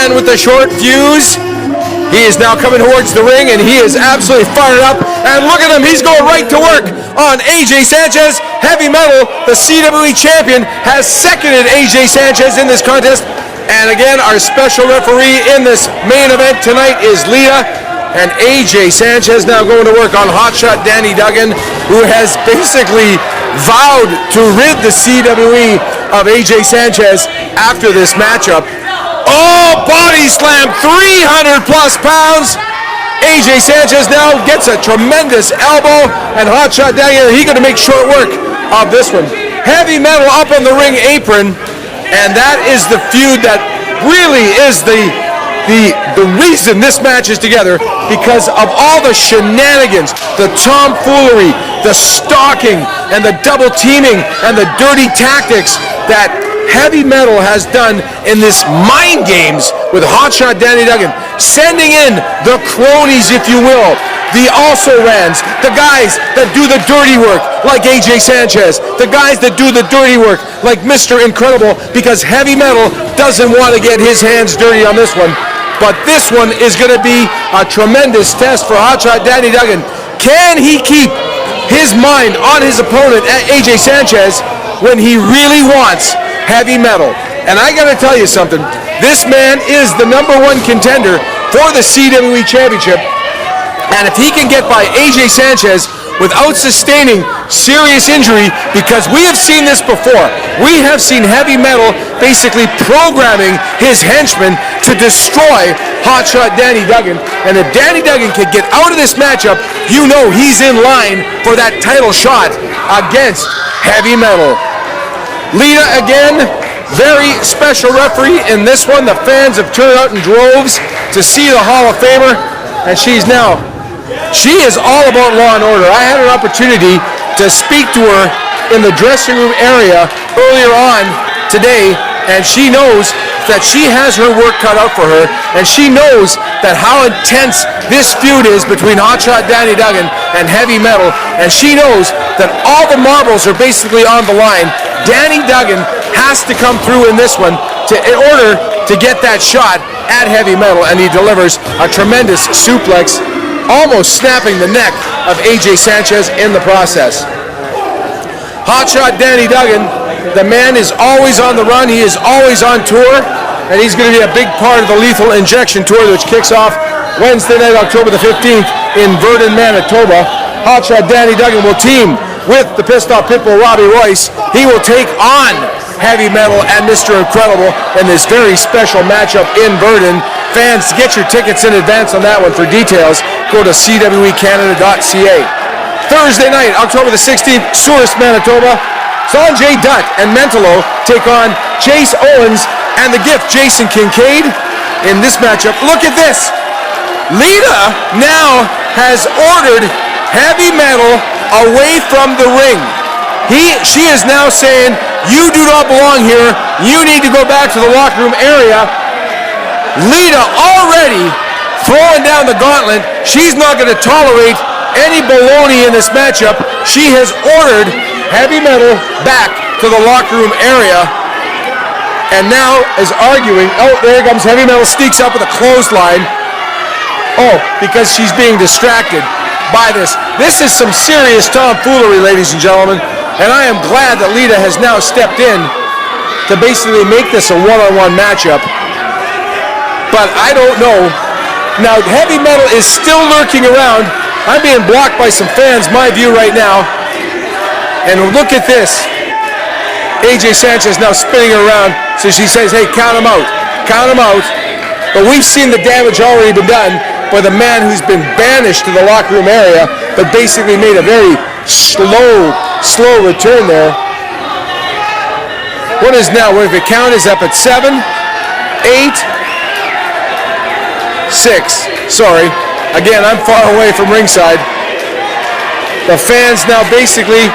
man with the short fuse. He is now coming towards the ring, and he is absolutely fired up. And look at him, he's going right to work on AJ Sanchez. Heavy Metal, the CWE champion, has seconded AJ Sanchez in this contest. And again, our special referee in this main event tonight is Lita. And AJ Sanchez now going to work on hotshot Danny Duggan, who has basically vowed to rid the CWE of AJ Sanchez after this matchup. Oh, body slam, 300 plus pounds. AJ Sanchez now gets a tremendous elbow, and hotshot Duggan, he's going to make short work of this one. Heavy Metal up on the ring apron, and that is the feud that really is the reason this match is together, because of all the shenanigans, the tomfoolery, the stalking, and the double teaming, and the dirty tactics that Heavy Metal has done in this mind games with hotshot Danny Duggan, sending in the cronies, if you will, the also-rans, the guys that do the dirty work like AJ Sanchez, the guys that do the dirty work like Mr. Incredible, because Heavy Metal doesn't want to get his hands dirty on this one. But this one is going to be a tremendous test for hotshot Danny Duggan. Can he keep his mind on his opponent, AJ Sanchez, when he really wants Heavy Metal? And I got to tell you something. This man is the #1 contender for the CWE Championship. And if he can get by AJ Sanchez without sustaining serious injury, because we have seen this before. We have seen Heavy Metal basically programming his henchmen to destroy hotshot Danny Duggan. And if Danny Duggan can get out of this matchup, you know he's in line for that title shot against Heavy Metal. Lita again, very special referee in this one. The fans have turned out in droves to see the Hall of Famer, and she is all about law and order. I had an opportunity to speak to her in the dressing room area earlier on today, and she knows that she has her work cut out for her, and she knows that how intense this feud is between hotshot Danny Duggan and Heavy Metal, and she knows that all the marbles are basically on the line. Danny Duggan has to come through in this one in order to get that shot at Heavy Metal, and he delivers a tremendous suplex, almost snapping the neck of AJ Sanchez in the process. Hotshot Danny Duggan, the man is always on the run, he is always on tour, and he's going to be a big part of the Lethal Injection Tour, which kicks off Wednesday night, October the 15th in Verdun, Manitoba. Hotshot Danny Duggan will team with the pissed off Pitbull Robbie Royce. He will take on Heavy Metal and Mr. Incredible in this very special matchup in Verdun. Fans, get your tickets in advance on that one. For details, go to cwecanada.ca. Thursday night, October the 16th, Souris, Manitoba. Sanjay Dutt and Mentalo take on Chase Owens and the Gift, Jason Kincaid, in this matchup. Look at this. Lita now has ordered Heavy Metal away from the ring. She is now saying, you do not belong here. You need to go back to the locker room area. Lita already throwing down the gauntlet. She's not going to tolerate any baloney in this matchup. She has ordered Heavy Metal back to the locker room area, and now is arguing. Oh, there comes Heavy Metal, sneaks up with a clothesline. Oh, because she's being distracted by this. This is some serious tomfoolery, ladies and gentlemen, and I am glad that Lita has now stepped in to basically make this a one-on-one matchup. But I don't know. Now, Heavy Metal is still lurking around. I'm being blocked by some fans, my view right now. And look at this. AJ Sanchez now spinning her around. So she says, hey, count him out. Count him out. But we've seen the damage already been done by the man who's been banished to the locker room area, but basically made a very slow return there. What is now? Well, the count is up at 7, 8, 6. Sorry. Again, I'm far away from ringside. The fans now basically,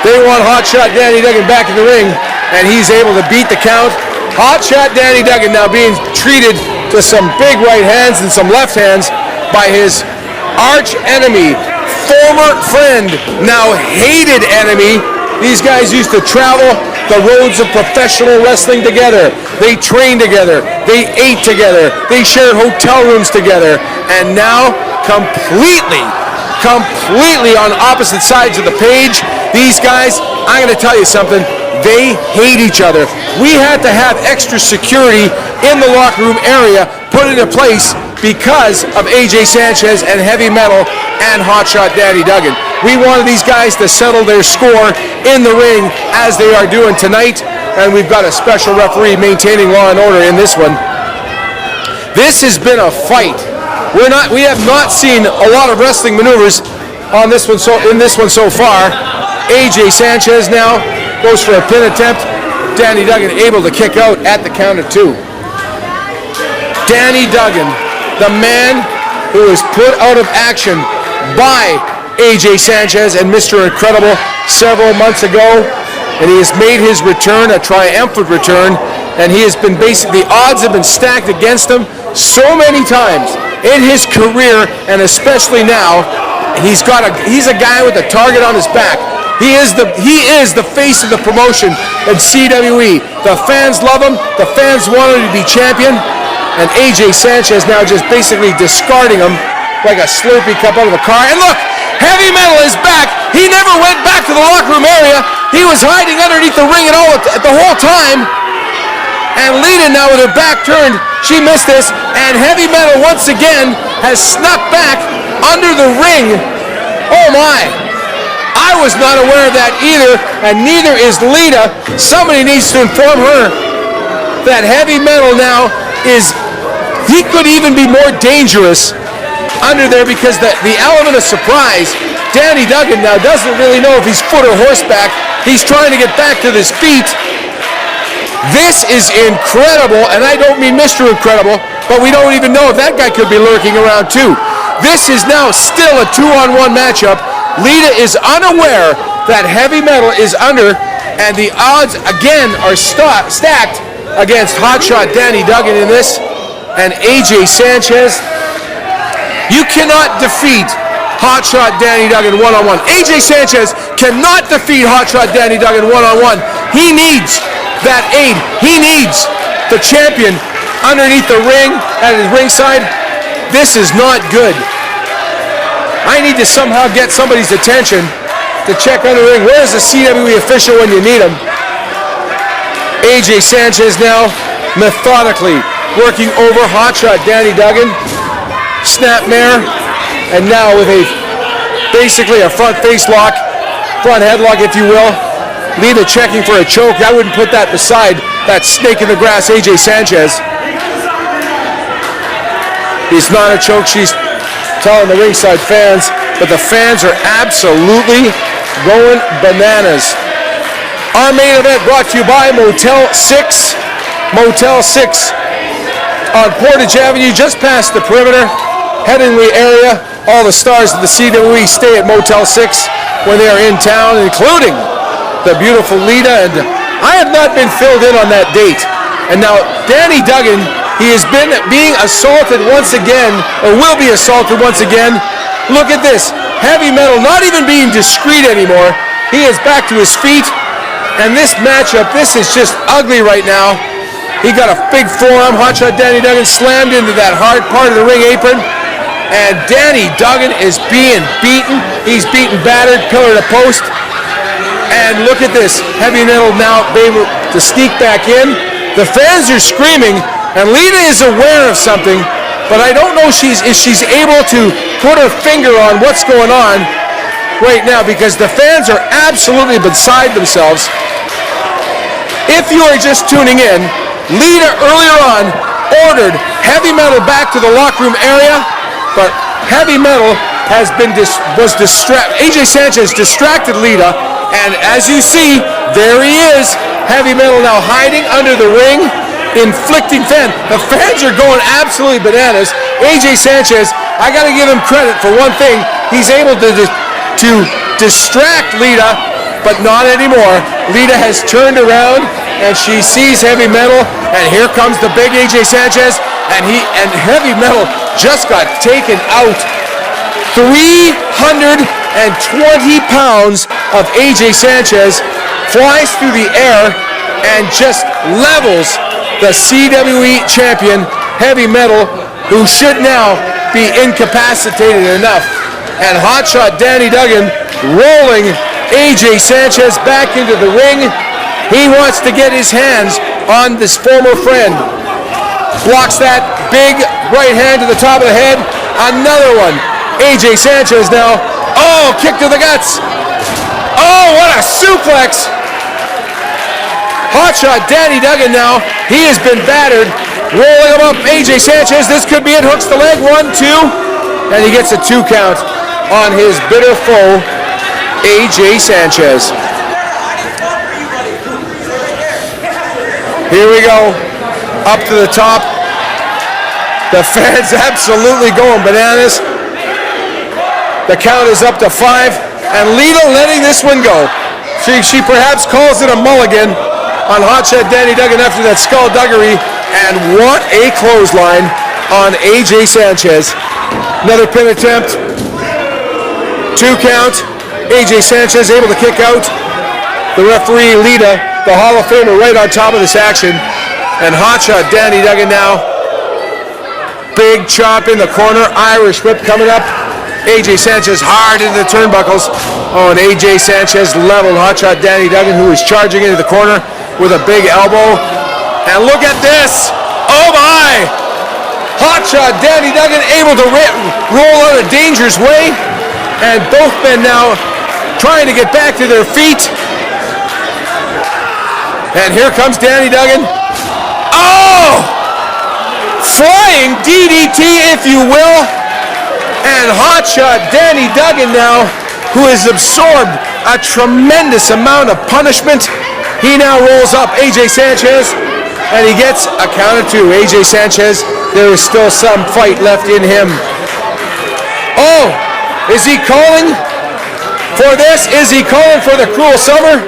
they want hotshot Danny Duggan back in the ring, and he's able to beat the count. Hotshot Danny Duggan now being treated to some big right hands and some left hands by his arch enemy, former friend, now hated enemy. These guys used to travel the roads of professional wrestling together. They trained together. They ate together. They shared hotel rooms together. And now, completely on opposite sides of the page, these guys, I'm going to tell you something, they hate each other. We had to have extra security in the locker room area put into place because of AJ Sanchez and Heavy Metal and Hotshot Danny Duggan. We wanted these guys to settle their score in the ring as they are doing tonight, and we've got a special referee maintaining law and order in this one. This has been a fight. We have not seen a lot of wrestling maneuvers on this one so far. AJ Sanchez now goes for a pin attempt. Danny Duggan able to kick out at the count of 2. Danny Duggan, the man who was put out of action by AJ Sanchez and Mr. Incredible several months ago, and he has made his return, a triumphant return, and he has been the odds have been stacked against him so many times in his career, and especially now. He's a guy with a target on his back. He is the face of the promotion at CWE. The fans love him. The fans want him to be champion. And AJ Sanchez now just basically discarding him like a Slurpee cup out of a car. And look, Heavy Metal is back. He never went back to the locker room area. He was hiding underneath the ring the whole time. And Lita now with her back turned, she missed this. And Heavy Metal once again has snuck back under the ring. Oh my. I was not aware of that either, and neither is Lita. Somebody needs to inform her that Heavy Metal now he could even be more dangerous under there because the element of surprise, Danny Duggan now doesn't really know if he's foot or horseback. He's trying to get back to his feet. This is incredible, and I don't mean Mr. Incredible, but we don't even know if that guy could be lurking around too. This is now still a 2-on-1 matchup. Lita is unaware that Heavy Metal is under, and the odds again are stacked against Hotshot Danny Duggan in this, and AJ Sanchez. You cannot defeat Hotshot Danny Duggan one-on-one. AJ Sanchez cannot defeat Hotshot Danny Duggan one-on-one. He needs that aid. He needs the champion underneath the ring at his ringside. This is not good. I need to somehow get somebody's attention to check under the ring. Where's the CWE official when you need him? AJ Sanchez now methodically working over Hotshot Danny Duggan. Snapmare, and now with basically a front face lock, front headlock if you will. Lita checking for a choke. I wouldn't put that beside that snake in the grass AJ Sanchez. It's not a choke, she's telling the ringside fans, but the fans are absolutely going bananas. Our main event brought to you by Motel 6. Motel 6 on Portage Avenue, just past the perimeter, Headingley area. All the stars of the CWE stay at Motel 6 when they are in town, including the beautiful Lita, and I have not been filled in on that date. And now Danny Duggan, he has been being assaulted once again, or will be assaulted once again. Look at this, Heavy Metal not even being discreet anymore. He is back to his feet, and this matchup, this is just ugly right now. He got a big forearm. Hotshot Danny Duggan slammed into that hard part of the ring apron, and Danny Duggan is being beaten. He's beaten, battered, pillar to post. And look at this, Heavy Metal now able to sneak back in. The fans are screaming, and Lita is aware of something, but I don't know if she's able to put her finger on what's going on right now, because the fans are absolutely beside themselves. If you are just tuning in, Lita earlier on ordered Heavy Metal back to the locker room area, but Heavy Metal was distracted. AJ Sanchez distracted Lita, and as you see, there he is. Heavy Metal now hiding under the ring, inflicting the fans are going absolutely bananas. AJ Sanchez, I got to give him credit for one thing. He's able to distract Lita, but not anymore. Lita has turned around, and she sees Heavy Metal, and here comes the big AJ Sanchez, and Heavy Metal just got taken out. 320 pounds of AJ Sanchez flies through the air and just levels the CWE champion, Heavy Metal, who should now be incapacitated enough. And Hotshot Danny Duggan rolling AJ Sanchez back into the ring. He wants to get his hands on this former friend. Blocks that big right hand to the top of the head. Another one. AJ Sanchez now. Oh, kick to the guts. Oh, what a suplex. Hotshot Danny Duggan now. He has been battered. Rolling him up. AJ Sanchez. This could be it. Hooks the leg. 1, 2. And he gets a 2 count on his bitter foe, AJ Sanchez. Here we go. Up to the top. The fans absolutely going bananas. The count is up to 5. And Lita letting this one go. She perhaps calls it a mulligan on Hotshot Danny Duggan after that skullduggery. And what a clothesline on AJ Sanchez. Another pin attempt. 2 count. AJ Sanchez able to kick out. The referee, Lita, the Hall of Famer, right on top of this action. And Hotshot Danny Duggan now. Big chop in the corner. Irish whip coming up. AJ Sanchez hard into the turnbuckles. Oh, and AJ Sanchez leveled Hotshot Danny Duggan, who is charging into the corner with a big elbow. And look at this. Oh my! Hotshot Danny Duggan able to roll out a dangerous way. And both men now trying to get back to their feet. And here comes Danny Duggan. Oh! Flying DDT, if you will. And Hotshot Danny Duggan now, who has absorbed a tremendous amount of punishment. He now rolls up AJ Sanchez, and he gets a count of 2. AJ Sanchez, there is still some fight left in him. Oh! Is he calling for this? Is he calling for the cruel summer?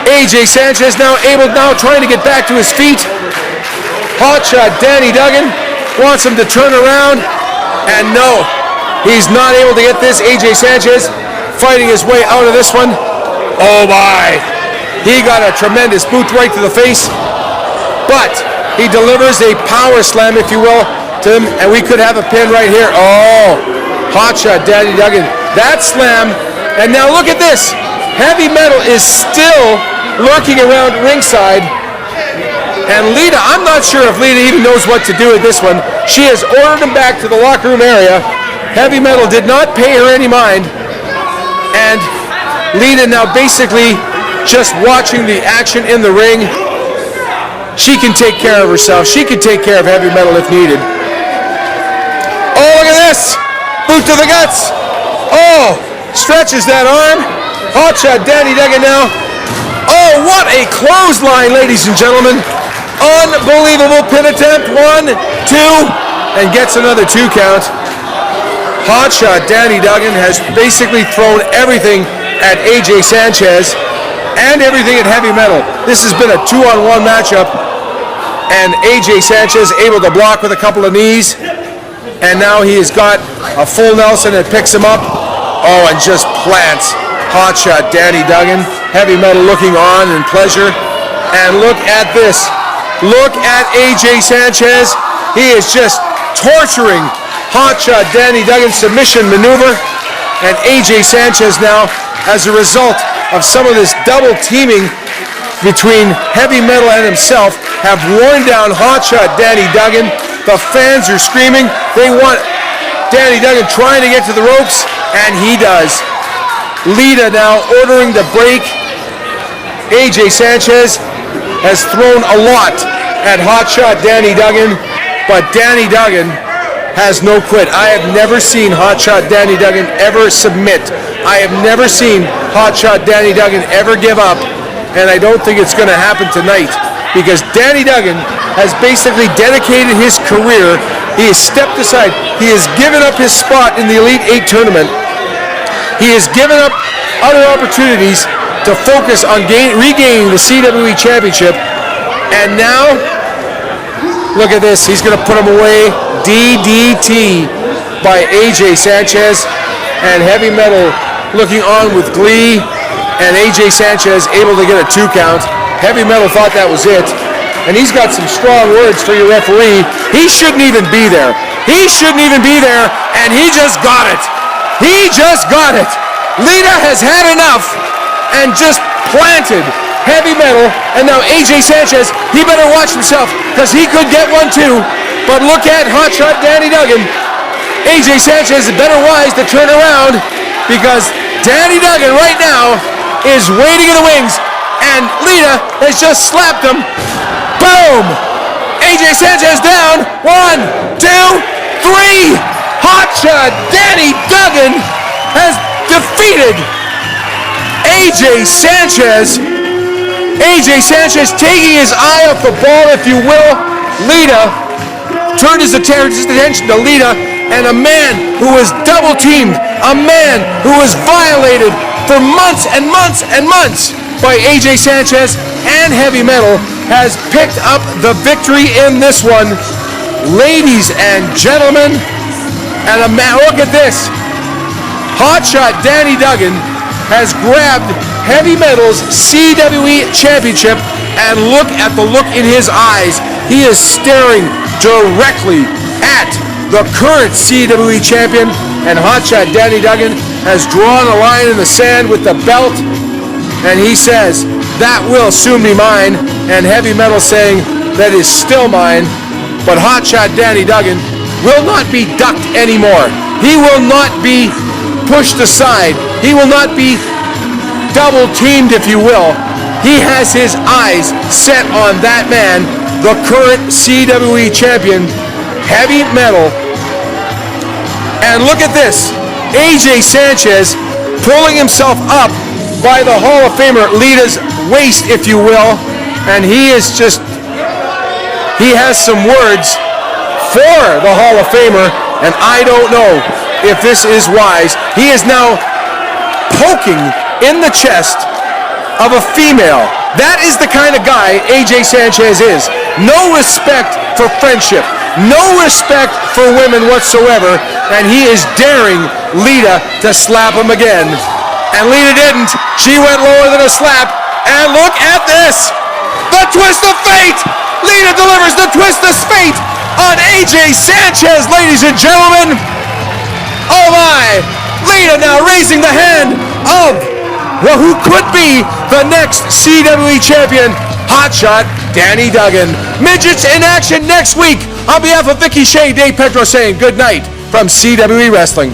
AJ Sanchez now trying to get back to his feet. Hotshot Danny Duggan wants him to turn around. And no, he's not able to get this. AJ Sanchez fighting his way out of this one. Oh my. He got a tremendous boot right to the face. But he delivers a power slam, if you will, to him, and we could have a pin right here. Oh, Hotshot Danny Duggan. That slam, and now look at this. Heavy Metal is still lurking around ringside. And Lita, I'm not sure if Lita even knows what to do with this one. She has ordered him back to the locker room area. Heavy Metal did not pay her any mind. And Lita now basically just watching the action in the ring. She can take care of herself. She can take care of Heavy Metal if needed. Oh, look at this! Boot to the guts! Oh, stretches that arm. Hotshot Danny Duggan now. Oh, what a clothesline, ladies and gentlemen. Unbelievable pin attempt. 1, 2, and gets another 2 count. Hotshot Danny Duggan has basically thrown everything at AJ Sanchez and everything at Heavy Metal. This has been a 2-on-1 matchup, and AJ Sanchez able to block with a couple of knees. And now he has got a full Nelson and picks him up. Oh, and just plants Hotshot Danny Duggan. Heavy Metal looking on in pleasure. And look at this. Look at AJ Sanchez. He is just torturing Hotshot Danny Duggan's submission maneuver. And AJ Sanchez now, as a result of some of this double teaming between Heavy Metal and himself, have worn down Hotshot Danny Duggan. The fans are screaming. They want Danny Duggan trying to get to the ropes, and he does. Lita now ordering the break. AJ Sanchez has thrown a lot at Hotshot Danny Duggan, but Danny Duggan has no quit. I have never seen Hotshot Danny Duggan ever submit. I have never seen Hotshot Danny Duggan ever give up, and I don't think it's going to happen tonight, because Danny Duggan has basically dedicated his career. He has stepped aside. He has given up his spot in the Elite 8 tournament. He has given up other opportunities to focus on regaining the CWE championship. And now, look at this. He's going to put him away. DDT by AJ Sanchez. And Heavy Metal looking on with glee. and AJ Sanchez able to get a 2 count. Heavy Metal thought that was it. And he's got some strong words for your referee. He shouldn't even be there. He shouldn't even be there, and he just got it. He just got it. Lita has had enough and just planted Heavy Metal, and now AJ Sanchez, he better watch himself because he could get one too. But look at hotshot Danny Duggan. AJ Sanchez is better wise to turn around because Danny Duggan right now is waiting in the wings, and Lita has just slapped him. Boom! AJ Sanchez down. 1, 2, 3. Hotshot Danny Duggan has defeated AJ Sanchez. AJ Sanchez taking his eye off the ball, if you will. Lita turned his attention to Lita, and a man who was double teamed, a man who was violated for months and months and months by AJ Sanchez and Heavy Metal, has picked up the victory in this one. Ladies and gentlemen, and a man, look at this. Hotshot Danny Duggan has grabbed Heavy Metal's CWE Championship, and look at the look in his eyes. He is staring directly at the current CWE champion, and Hotshot Danny Duggan has drawn a line in the sand with the belt, and he says, that will soon be mine, and Heavy Metal saying, that is still mine. But Hotshot Danny Duggan will not be ducked anymore. He will not be pushed aside. He will not be double teamed, if you will. He has his eyes set on that man, the current CWE champion, Heavy Metal. And look at this, AJ Sanchez pulling himself up by the Hall of Famer Lita's waist, if you will, and he has some words for the Hall of Famer, and I don't know if this is wise. He is now poking in the chest of a female. That is the kind of guy AJ Sanchez is. No respect for friendship, no respect for women whatsoever, and he is daring Lita to slap him again. And Lita didn't. She went lower than a slap. And look at this. The twist of fate. Lita delivers the twist of fate on AJ Sanchez, ladies and gentlemen. Oh my. Lita now raising the hand of who could be the next CWE champion, Hotshot Danny Duggan. Midgets in action next week. On behalf of Vicky Shea, Dave Pedro saying good night from CWE Wrestling.